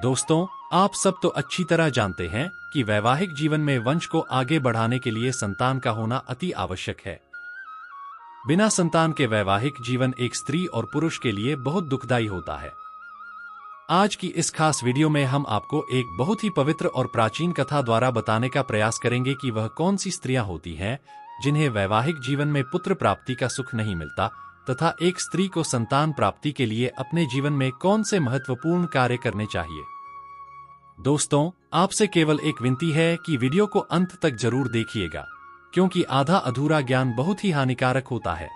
दोस्तों, आप सब तो अच्छी तरह जानते हैं कि वैवाहिक जीवन में वंश को आगे बढ़ाने के लिए संतान का होना अति आवश्यक है। बिना संतान के वैवाहिक जीवन एक स्त्री और पुरुष के लिए बहुत दुखदायी होता है। आज की इस खास वीडियो में हम आपको एक बहुत ही पवित्र और प्राचीन कथा द्वारा बताने का प्रयास करेंगे कि वह कौन सी स्त्रियां होती हैं जिन्हें वैवाहिक जीवन में पुत्र प्राप्ति का सुख नहीं मिलता, तथा एक स्त्री को संतान प्राप्ति के लिए अपने जीवन में कौन से महत्वपूर्ण कार्य करने चाहिए। दोस्तों, आपसे केवल एक विनती है कि वीडियो को अंत तक जरूर देखिएगा, क्योंकि आधा अधूरा ज्ञान बहुत ही हानिकारक होता है।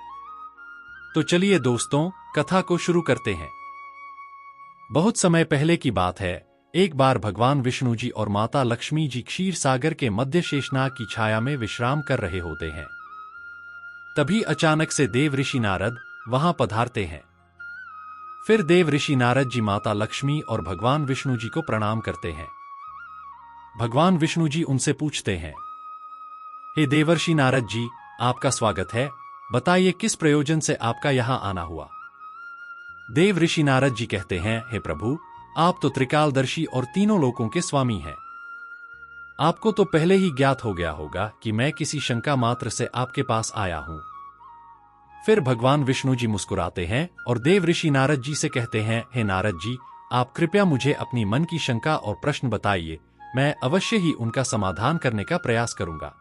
तो चलिए दोस्तों, कथा को शुरू करते हैं। बहुत समय पहले की बात है। एक बार भगवान विष्णु जी और माता लक्ष्मी जी क्षीर सागर के मध्य शेषनाग की छाया में विश्राम कर रहे होते हैं। तभी अचानक से देव ऋषि नारद वहां पधारते हैं। फिर देव ऋषि नारद जी माता लक्ष्मी और भगवान विष्णु जी को प्रणाम करते हैं। भगवान विष्णु जी उनसे पूछते हैं, हे देवर्षि नारद जी, आपका स्वागत है। बताइए किस प्रयोजन से आपका यहां आना हुआ। देव ऋषि नारद जी कहते हैं, हे प्रभु, आप तो त्रिकालदर्शी और तीनों लोकों के स्वामी हैं। आपको तो पहले ही ज्ञात हो गया होगा कि मैं किसी शंका मात्र से आपके पास आया हूं। फिर भगवान विष्णु जी मुस्कुराते हैं और देव ऋषि नारद जी से कहते हैं, हे नारद जी, आप कृपया मुझे अपनी मन की शंका और प्रश्न बताइए। मैं अवश्य ही उनका समाधान करने का प्रयास करूंगा।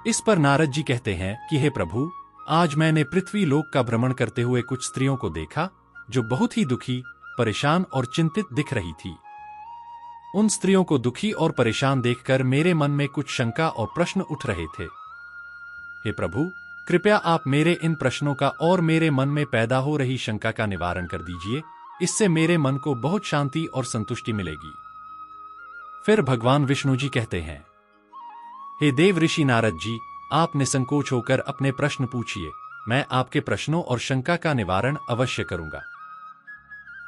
इस पर नारद जी कहते हैं कि हे प्रभु, आज मैंने पृथ्वी लोक का भ्रमण करते हुए कुछ स्त्रियों को देखा जो बहुत ही दुखी, परेशान और चिंतित दिख रही थी। उन स्त्रियों को दुखी और परेशान देखकर मेरे मन में कुछ शंका और प्रश्न उठ रहे थे। हे प्रभु, कृपया आप मेरे इन प्रश्नों का और मेरे मन में पैदा हो रही शंका का निवारण कर दीजिए। इससे मेरे मन को बहुत शांति और संतुष्टि मिलेगी। फिर भगवान विष्णु जी कहते हैं, हे देव ऋषि नारद जी, आप निसंकोच होकर अपने प्रश्न पूछिए। मैं आपके प्रश्नों और शंका का निवारण अवश्य करूंगा।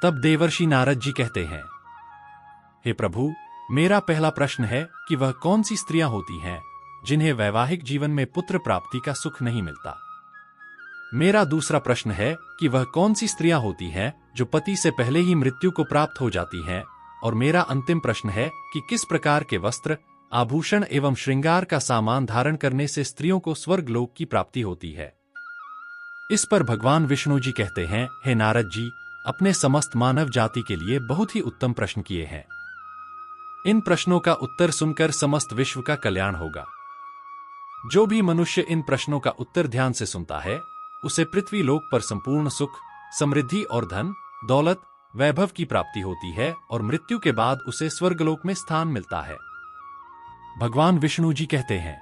तब देवर्षि नारद जी कहते हैं, हे प्रभु, मेरा पहला प्रश्न है कि वह कौन सी स्त्रियां होती हैं जिन्हें वैवाहिक जीवन में पुत्र प्राप्ति का सुख नहीं मिलता। मेरा दूसरा प्रश्न है कि वह कौन सी स्त्रियां होती हैं जो पति से पहले ही मृत्यु को प्राप्त हो जाती हैं। और मेरा अंतिम प्रश्न है कि किस प्रकार के वस्त्र, आभूषण एवं श्रृंगार का सामान धारण करने से स्त्रियों को स्वर्ग लोक की प्राप्ति होती है। इस पर भगवान विष्णु जी कहते हैं, हे नारद जी, अपने समस्त मानव जाति के लिए बहुत ही उत्तम प्रश्न किए हैं। इन प्रश्नों का उत्तर सुनकर समस्त विश्व का कल्याण होगा। जो भी मनुष्य इन प्रश्नों का उत्तर ध्यान से सुनता है, उसे पृथ्वी लोक पर संपूर्ण सुख, समृद्धि और धन, दौलत, वैभव की प्राप्ति होती है और मृत्यु के बाद उसे स्वर्गलोक में स्थान मिलता है। भगवान विष्णु जी कहते हैं,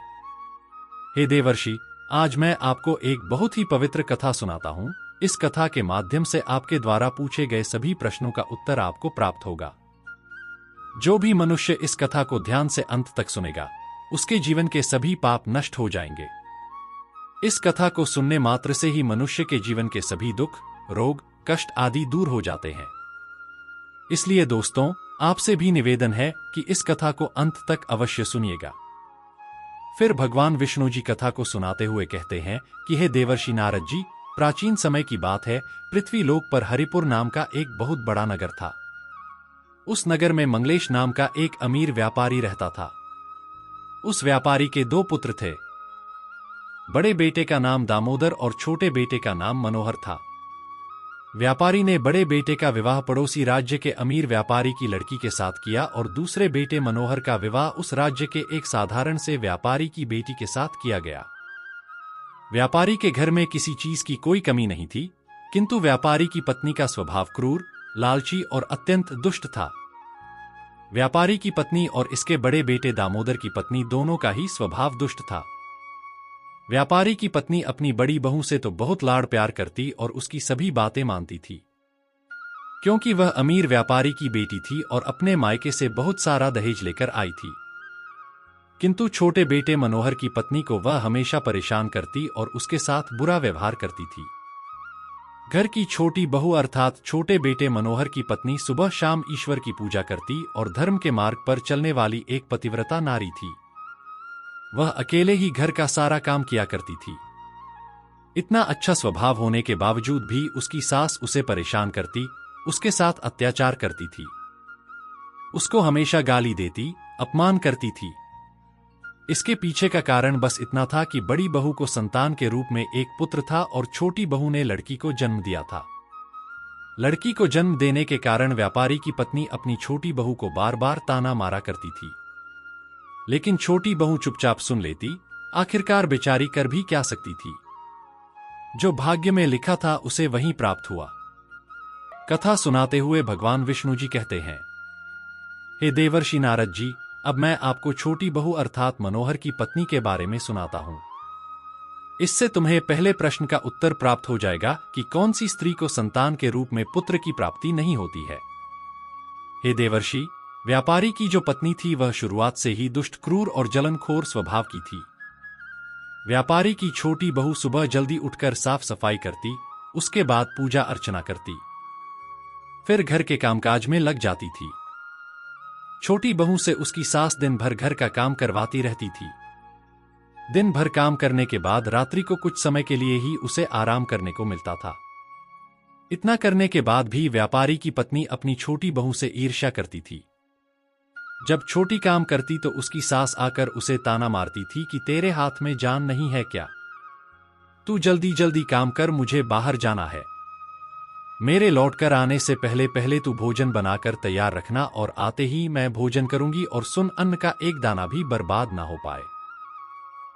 हे देवर्षि, आज मैं आपको एक बहुत ही पवित्र कथा सुनाता हूं। इस कथा के माध्यम से आपके द्वारा पूछे गए सभी प्रश्नों का उत्तर आपको प्राप्त होगा। जो भी मनुष्य इस कथा को ध्यान से अंत तक सुनेगा, उसके जीवन के सभी पाप नष्ट हो जाएंगे। इस कथा को सुनने मात्र से ही मनुष्य के जीवन के सभी दुख, रोग, कष्ट आदि दूर हो जाते हैं। इसलिए दोस्तों, आपसे भी निवेदन है कि इस कथा को अंत तक अवश्य सुनिएगा। फिर भगवान विष्णु जी कथा को सुनाते हुए कहते हैं कि हे देवर्षि नारद जी, प्राचीन समय की बात है। पृथ्वी लोक पर हरिपुर नाम का एक बहुत बड़ा नगर था। उस नगर में मंगलेश नाम का एक अमीर व्यापारी रहता था। उस व्यापारी के दो पुत्र थे। बड़े बेटे का नाम दामोदर और छोटे बेटे का नाम मनोहर था। व्यापारी ने बड़े बेटे का विवाह पड़ोसी राज्य के अमीर व्यापारी की लड़की के साथ किया और दूसरे बेटे मनोहर का विवाह उस राज्य के एक साधारण से व्यापारी की बेटी के साथ किया गया। व्यापारी के घर में किसी चीज की कोई कमी नहीं थी, किंतु व्यापारी की पत्नी का स्वभाव क्रूर, लालची और अत्यंत दुष्ट था। व्यापारी की पत्नी और इसके बड़े बेटे दामोदर की पत्नी दोनों का ही स्वभाव दुष्ट था। व्यापारी की पत्नी अपनी बड़ी बहू से तो बहुत लाड़ प्यार करती और उसकी सभी बातें मानती थी, क्योंकि वह अमीर व्यापारी की बेटी थी और अपने मायके से बहुत सारा दहेज लेकर आई थी। किंतु छोटे बेटे मनोहर की पत्नी को वह हमेशा परेशान करती और उसके साथ बुरा व्यवहार करती थी। घर की छोटी बहू अर्थात छोटे बेटे मनोहर की पत्नी सुबह शाम ईश्वर की पूजा करती और धर्म के मार्ग पर चलने वाली एक पतिव्रता नारी थी। वह अकेले ही घर का सारा काम किया करती थी। इतना अच्छा स्वभाव होने के बावजूद भी उसकी सास उसे परेशान करती, उसके साथ अत्याचार करती थी। उसको हमेशा गाली देती, अपमान करती थी। इसके पीछे का कारण बस इतना था कि बड़ी बहू को संतान के रूप में एक पुत्र था और छोटी बहू ने लड़की को जन्म दिया था। लड़की को जन्म देने के कारण व्यापारी की पत्नी अपनी छोटी बहू को बार बार ताना मारा करती थी, लेकिन छोटी बहू चुपचाप सुन लेती। आखिरकार बेचारी कर भी क्या सकती थी। जो भाग्य में लिखा था उसे वहीं प्राप्त हुआ। कथा सुनाते हुए भगवान विष्णु जी कहते हैं, हे देवर्षि नारद जी, अब मैं आपको छोटी बहू अर्थात मनोहर की पत्नी के बारे में सुनाता हूं। इससे तुम्हें पहले प्रश्न का उत्तर प्राप्त हो जाएगा कि कौन सी स्त्री को संतान के रूप में पुत्र की प्राप्ति नहीं होती है। हे देवर्षि, व्यापारी की जो पत्नी थी वह शुरुआत से ही दुष्ट, क्रूर और जलनखोर स्वभाव की थी। व्यापारी की छोटी बहू सुबह जल्दी उठकर साफ सफाई करती, उसके बाद पूजा अर्चना करती, फिर घर के कामकाज में लग जाती थी। छोटी बहू से उसकी सास दिन भर घर का काम करवाती रहती थी। दिन भर काम करने के बाद रात्रि को कुछ समय के लिए ही उसे आराम करने को मिलता था। इतना करने के बाद भी व्यापारी की पत्नी अपनी छोटी बहू से ईर्ष्या करती थी। जब छोटी काम करती तो उसकी सास आकर उसे ताना मारती थी कि तेरे हाथ में जान नहीं है क्या? तू जल्दी जल्दी काम कर, मुझे बाहर जाना है। मेरे लौटकर आने से पहले पहले तू भोजन बनाकर तैयार रखना और आते ही मैं भोजन करूंगी, और सुन, अन्न का एक दाना भी बर्बाद ना हो पाए।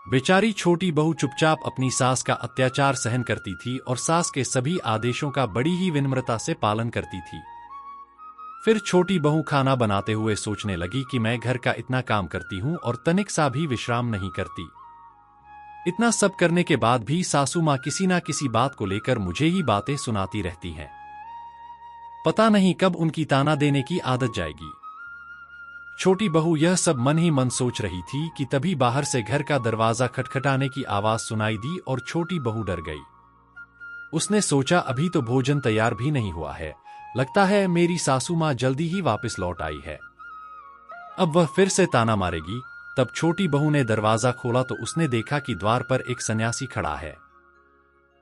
बेचारी छोटी बहू चुपचाप अपनी सास का अत्याचार सहन करती थी और सास के सभी आदेशों का बड़ी ही विनम्रता से पालन करती थी। फिर छोटी बहू खाना बनाते हुए सोचने लगी कि मैं घर का इतना काम करती हूं और तनिक सा भी विश्राम नहीं करती। इतना सब करने के बाद भी सासू मां किसी ना किसी बात को लेकर मुझे ही बातें सुनाती रहती हैं। पता नहीं कब उनकी ताना देने की आदत जाएगी। छोटी बहू यह सब मन ही मन सोच रही थी कि तभी बाहर से घर का दरवाजा खटखटाने की आवाज सुनाई दी और छोटी बहू डर गई। उसने सोचा अभी तो भोजन तैयार भी नहीं हुआ है, लगता है मेरी सासू मां जल्दी ही वापस लौट आई है, अब वह फिर से ताना मारेगी। तब छोटी बहू ने दरवाजा खोला तो उसने देखा कि द्वार पर एक सन्यासी खड़ा है,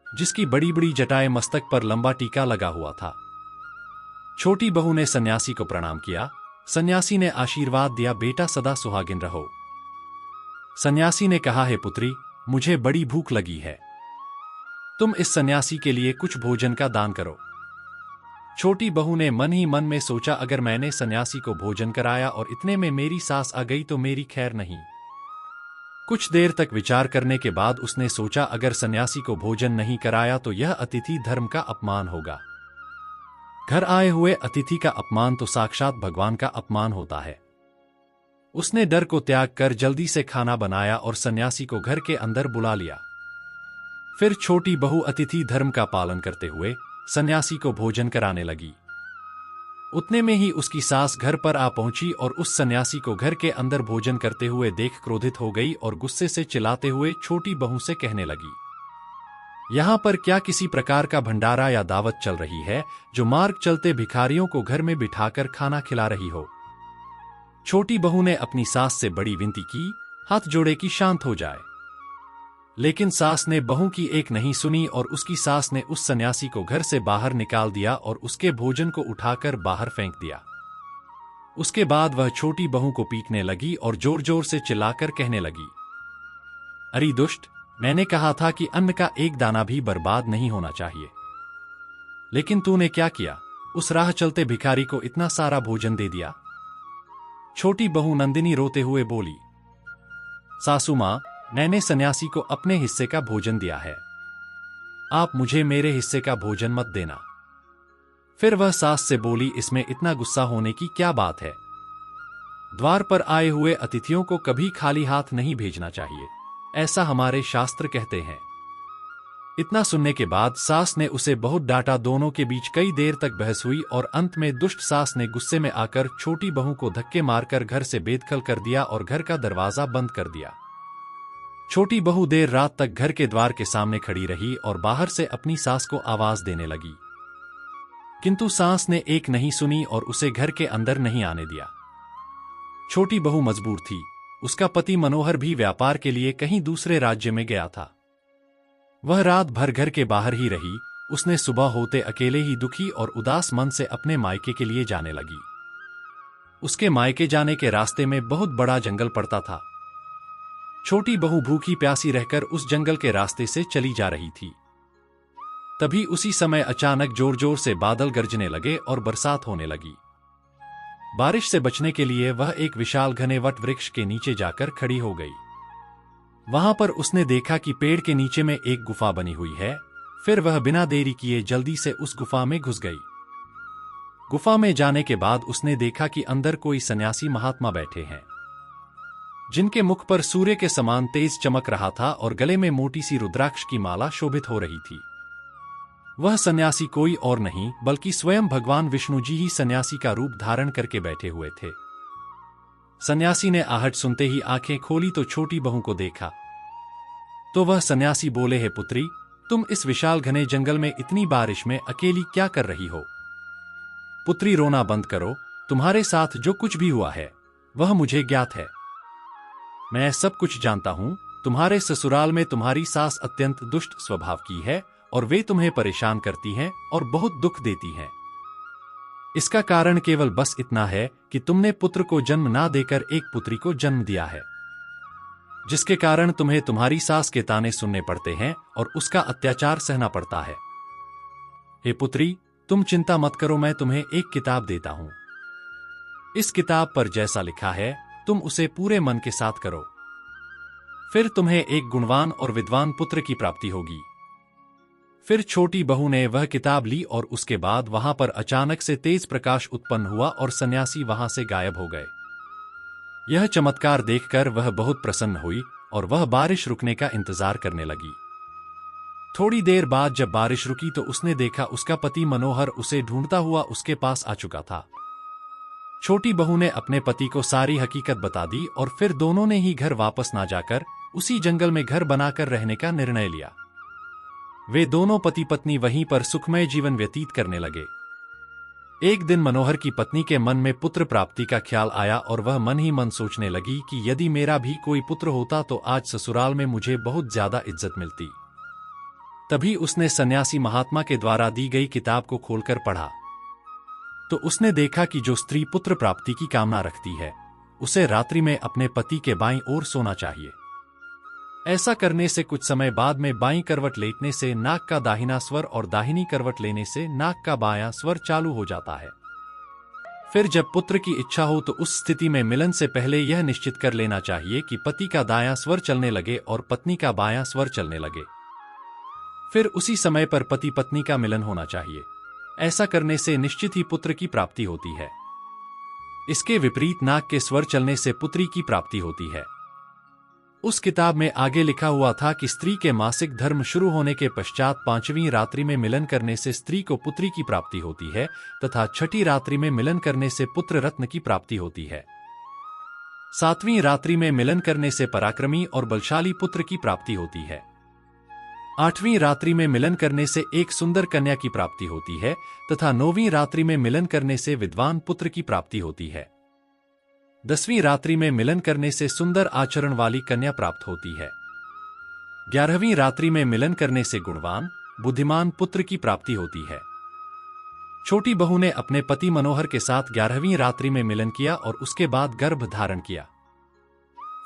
जिसकी बड़ी बड़ी जटाएं, मस्तक पर लंबा टीका लगा हुआ था। छोटी बहू ने सन्यासी को प्रणाम किया। सन्यासी ने आशीर्वाद दिया, बेटा सदा सुहागिन रहो। सन्यासी ने कहा, हे पुत्री, मुझे बड़ी भूख लगी है, तुम इस सन्यासी के लिए कुछ भोजन का दान करो। छोटी बहू ने मन ही मन में सोचा, अगर मैंने सन्यासी को भोजन कराया और इतने में मेरी सास आ गई तो मेरी खैर नहीं। कुछ देर तक विचार करने के बाद उसने सोचा, अगर सन्यासी को भोजन नहीं कराया तो यह अतिथि धर्म का अपमान होगा। घर आए हुए अतिथि का अपमान तो साक्षात भगवान का अपमान होता है। उसने डर को त्याग कर जल्दी से खाना बनाया और सन्यासी को घर के अंदर बुला लिया। फिर छोटी बहू अतिथि धर्म का पालन करते हुए सन्यासी को भोजन कराने लगी। उतने में ही उसकी सास घर पर आ पहुंची और उस सन्यासी को घर के अंदर भोजन करते हुए देख क्रोधित हो गई और गुस्से से चिल्लाते हुए छोटी बहू से कहने लगी, यहां पर क्या किसी प्रकार का भंडारा या दावत चल रही है जो मार्ग चलते भिखारियों को घर में बिठाकर खाना खिला रही हो? छोटी बहू ने अपनी सास से बड़ी विनती की, हाथ जोड़े कि शांत हो जाए, लेकिन सास ने बहू की एक नहीं सुनी और उसकी सास ने उस सन्यासी को घर से बाहर निकाल दिया और उसके भोजन को उठाकर बाहर फेंक दिया। उसके बाद वह छोटी बहू को पीटने लगी और जोर जोर से चिल्लाकर कहने लगी, अरे दुष्ट, मैंने कहा था कि अन्न का एक दाना भी बर्बाद नहीं होना चाहिए, लेकिन तूने क्या किया? उस राह चलते भिखारी को इतना सारा भोजन दे दिया। छोटी बहू नंदिनी रोते हुए बोली, सासू मां, मैंने सन्यासी को अपने हिस्से का भोजन दिया है, आप मुझे मेरे हिस्से का भोजन मत देना। फिर वह सास से बोली, इसमें इतना गुस्सा होने की क्या बात है? द्वार पर आए हुए अतिथियों को कभी खाली हाथ नहीं भेजना चाहिए, ऐसा हमारे शास्त्र कहते हैं। इतना सुनने के बाद सास ने उसे बहुत डांटा। दोनों के बीच कई देर तक बहस हुई और अंत में दुष्ट सास ने गुस्से में आकर छोटी बहू को धक्के मारकर घर से बेदखल कर दिया और घर का दरवाजा बंद कर दिया। छोटी बहू देर रात तक घर के द्वार के सामने खड़ी रही और बाहर से अपनी सास को आवाज देने लगी, किंतु सास ने एक नहीं सुनी और उसे घर के अंदर नहीं आने दिया। छोटी बहू मजबूर थी, उसका पति मनोहर भी व्यापार के लिए कहीं दूसरे राज्य में गया था। वह रात भर घर के बाहर ही रही। उसने सुबह होते अकेले ही दुखी और उदास मन से अपने मायके के लिए जाने लगी। उसके मायके जाने के रास्ते में बहुत बड़ा जंगल पड़ता था। छोटी बहू भूखी प्यासी रहकर उस जंगल के रास्ते से चली जा रही थी। तभी उसी समय अचानक जोर जोर से बादल गरजने लगे और बरसात होने लगी। बारिश से बचने के लिए वह एक विशाल घने वट वृक्ष के नीचे जाकर खड़ी हो गई। वहां पर उसने देखा कि पेड़ के नीचे में एक गुफा बनी हुई है। फिर वह बिना देरी किए जल्दी से उस गुफा में घुस गई। गुफा में जाने के बाद उसने देखा कि अंदर कोई सन्यासी महात्मा बैठे हैं, जिनके मुख पर सूर्य के समान तेज चमक रहा था और गले में मोटी सी रुद्राक्ष की माला शोभित हो रही थी। वह सन्यासी कोई और नहीं बल्कि स्वयं भगवान विष्णु जी ही सन्यासी का रूप धारण करके बैठे हुए थे। सन्यासी ने आहट सुनते ही आंखें खोली तो छोटी बहू को देखा। तो वह सन्यासी बोले, हे पुत्री, तुम इस विशाल घने जंगल में इतनी बारिश में अकेली क्या कर रही हो? पुत्री, रोना बंद करो। तुम्हारे साथ जो कुछ भी हुआ है वह मुझे ज्ञात है। मैं सब कुछ जानता हूं। तुम्हारे ससुराल में तुम्हारी सास अत्यंत दुष्ट स्वभाव की है और वे तुम्हें परेशान करती हैं और बहुत दुख देती हैं। इसका कारण केवल बस इतना है कि तुमने पुत्र को जन्म ना देकर एक पुत्री को जन्म दिया है, जिसके कारण तुम्हें तुम्हारी सास के ताने सुनने पड़ते हैं और उसका अत्याचार सहना पड़ता है। हे पुत्री, तुम चिंता मत करो, मैं तुम्हें एक किताब देता हूं। इस किताब पर जैसा लिखा है तुम उसे पूरे मन के साथ करो, फिर तुम्हें एक गुणवान और विद्वान पुत्र की प्राप्ति होगी। फिर छोटी बहू ने वह किताब ली और उसके बाद वहां पर अचानक से तेज प्रकाश उत्पन्न हुआ और सन्यासी वहां से गायब हो गए। यह चमत्कार देखकर वह बहुत प्रसन्न हुई और वह बारिश रुकने का इंतजार करने लगी। थोड़ी देर बाद जब बारिश रुकी तो उसने देखा उसका पति मनोहर उसे ढूंढता हुआ उसके पास आ चुका था। छोटी बहू ने अपने पति को सारी हकीकत बता दी और फिर दोनों ने ही घर वापस ना जाकर उसी जंगल में घर बनाकर रहने का निर्णय लिया। वे दोनों पति पत्नी वहीं पर सुखमय जीवन व्यतीत करने लगे। एक दिन मनोहर की पत्नी के मन में पुत्र प्राप्ति का ख्याल आया और वह मन ही मन सोचने लगी कि यदि मेरा भी कोई पुत्र होता तो आज ससुराल में मुझे बहुत ज्यादा इज्जत मिलती। तभी उसने सन्यासी महात्मा के द्वारा दी गई किताब को खोलकर पढ़ा तो उसने देखा कि जो स्त्री पुत्र प्राप्ति की कामना रखती है उसे रात्रि में अपने पति के बाईं ओर सोना चाहिए। ऐसा करने से कुछ समय बाद में बाईं करवट लेटने से नाक का दाहिना स्वर और दाहिनी करवट लेने से नाक का बायां स्वर चालू हो जाता है। फिर जब पुत्र की इच्छा हो तो उस स्थिति में मिलन से पहले यह निश्चित कर लेना चाहिए कि पति का दायां स्वर चलने लगे और पत्नी का बायां स्वर चलने लगे। फिर उसी समय पर पति पत्नी का मिलन होना चाहिए। ऐसा करने से निश्चित ही पुत्र की प्राप्ति होती है। इसके विपरीत नाक के स्वर चलने से पुत्री की प्राप्ति होती है। उस किताब में आगे लिखा हुआ था कि स्त्री के मासिक धर्म शुरू होने के पश्चात 5वीं रात्रि में मिलन करने से स्त्री को पुत्री की प्राप्ति होती है तथा 6ठी रात्रि में मिलन करने से पुत्र रत्न की प्राप्ति होती है। 7वीं रात्रि में मिलन करने से पराक्रमी और बलशाली पुत्र की प्राप्ति होती है। 8वीं रात्रि में मिलन करने से एक सुंदर कन्या की प्राप्ति होती है तथा 9वीं रात्रि में मिलन करने से विद्वान पुत्र की प्राप्ति होती है। 10वीं रात्रि में मिलन करने से सुंदर आचरण वाली कन्या प्राप्त होती है। 11वीं रात्रि में मिलन करने से गुणवान बुद्धिमान पुत्र की प्राप्ति होती है। छोटी बहू ने अपने पति मनोहर के साथ 11वीं रात्रि में मिलन किया और उसके बाद गर्भ धारण किया।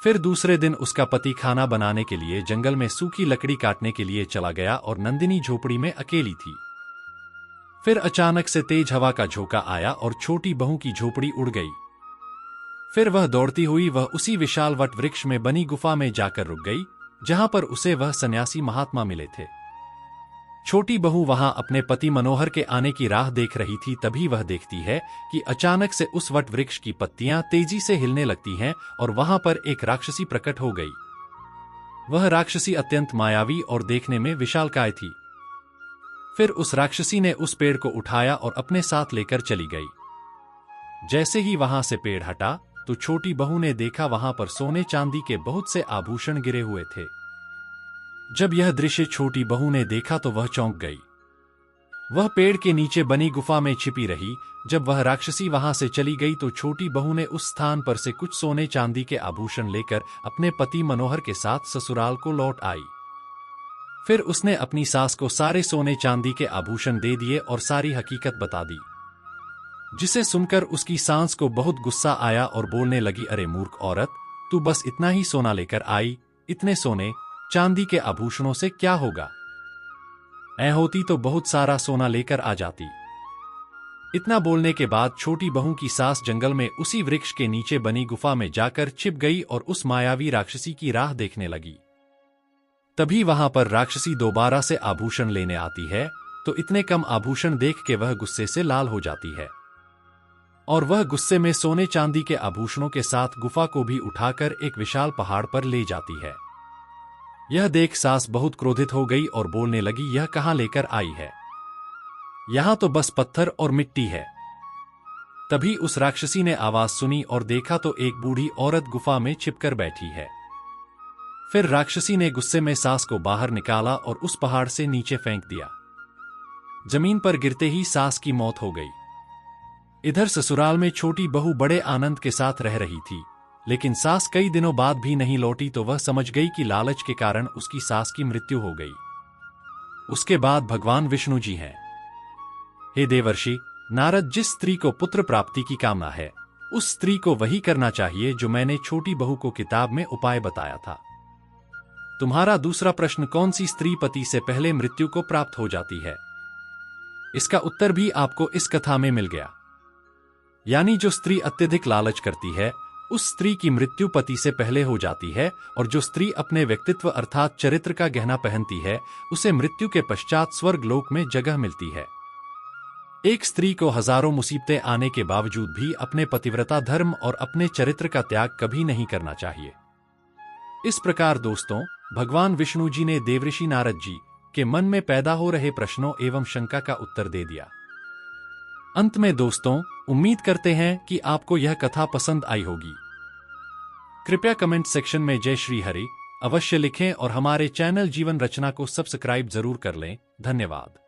फिर दूसरे दिन उसका पति खाना बनाने के लिए जंगल में सूखी लकड़ी काटने के लिए चला गया और नंदिनी झोपड़ी में अकेली थी। फिर अचानक से तेज हवा का झोंका आया और छोटी बहू की झोपड़ी उड़ गई। फिर वह दौड़ती हुई वह उसी विशाल वट वृक्ष में बनी गुफा में जाकर रुक गई जहां पर उसे वह सन्यासी महात्मा मिले थे। छोटी बहू वहां अपने पति मनोहर के आने की राह देख रही थी। तभी वह देखती है कि अचानक से उस वट वृक्ष की पत्तियां तेजी से हिलने लगती हैं और वहां पर एक राक्षसी प्रकट हो गई। वह राक्षसी अत्यंत मायावी और देखने में विशालकाय थी। फिर उस राक्षसी ने उस पेड़ को उठाया और अपने साथ लेकर चली गई। जैसे ही वहां से पेड़ हटा तो छोटी बहू ने देखा वहां पर सोने चांदी के बहुत से आभूषण गिरे हुए थे। जब यह दृश्य छोटी बहू ने देखा तो वह चौंक गई। वह पेड़ के नीचे बनी गुफा में छिपी रही। जब वह राक्षसी वहां से चली गई तो छोटी बहू ने उस स्थान पर से कुछ सोने चांदी के आभूषण लेकर अपने पति मनोहर के साथ ससुराल को लौट आई। फिर उसने अपनी सास को सारे सोने चांदी के आभूषण दे दिए और सारी हकीकत बता दी। जिसे सुनकर उसकी सांस को बहुत गुस्सा आया और बोलने लगी, अरे मूर्ख औरत, तू बस इतना ही सोना लेकर आई, इतने सोने चांदी के आभूषणों से क्या होगा? ऐ होती तो बहुत सारा सोना लेकर आ जाती। इतना बोलने के बाद छोटी बहू की सास जंगल में उसी वृक्ष के नीचे बनी गुफा में जाकर छिप गई और उस मायावी राक्षसी की राह देखने लगी। तभी वहां पर राक्षसी दोबारा से आभूषण लेने आती है, तो इतने कम आभूषण देख के वह गुस्से से लाल हो जाती है और वह गुस्से में सोने चांदी के आभूषणों के साथ गुफा को भी उठाकर एक विशाल पहाड़ पर ले जाती है। यह देख सास बहुत क्रोधित हो गई और बोलने लगी, यह कहां लेकर आई है? यहां तो बस पत्थर और मिट्टी है। तभी उस राक्षसी ने आवाज सुनी और देखा तो एक बूढ़ी औरत गुफा में छिपकर बैठी है। फिर राक्षसी ने गुस्से में सास को बाहर निकाला और उस पहाड़ से नीचे फेंक दिया। जमीन पर गिरते ही सास की मौत हो गई। इधर ससुराल में छोटी बहू बड़े आनंद के साथ रह रही थी, लेकिन सास कई दिनों बाद भी नहीं लौटी तो वह समझ गई कि लालच के कारण उसकी सास की मृत्यु हो गई। उसके बाद भगवान विष्णु जी हैं। हे देवर्षि नारद, जिस स्त्री को पुत्र प्राप्ति की कामना है, उस स्त्री को वही करना चाहिए जो मैंने छोटी बहू को किताब में उपाय बताया था। तुम्हारा दूसरा प्रश्न, कौन सी स्त्री पति से पहले मृत्यु को प्राप्त हो जाती है, इसका उत्तर भी आपको इस कथा में मिल गया। यानी जो स्त्री अत्यधिक लालच करती है, उस स्त्री की मृत्यु पति से पहले हो जाती है, और जो स्त्री अपने व्यक्तित्व अर्थात चरित्र का गहना पहनती है, उसे मृत्यु के पश्चात स्वर्ग लोक में जगह मिलती है। एक स्त्री को हजारों मुसीबतें आने के बावजूद भी अपने पतिव्रता धर्म और अपने चरित्र का त्याग कभी नहीं करना चाहिए। इस प्रकार दोस्तों, भगवान विष्णु जी ने देवर्षि नारद जी के मन में पैदा हो रहे प्रश्नों एवं शंका का उत्तर दे दिया। अंत में दोस्तों, उम्मीद करते हैं कि आपको यह कथा पसंद आई होगी। कृपया कमेंट सेक्शन में जय श्री हरि अवश्य लिखें और हमारे चैनल जीवन रचना को सब्सक्राइब जरूर कर लें। धन्यवाद।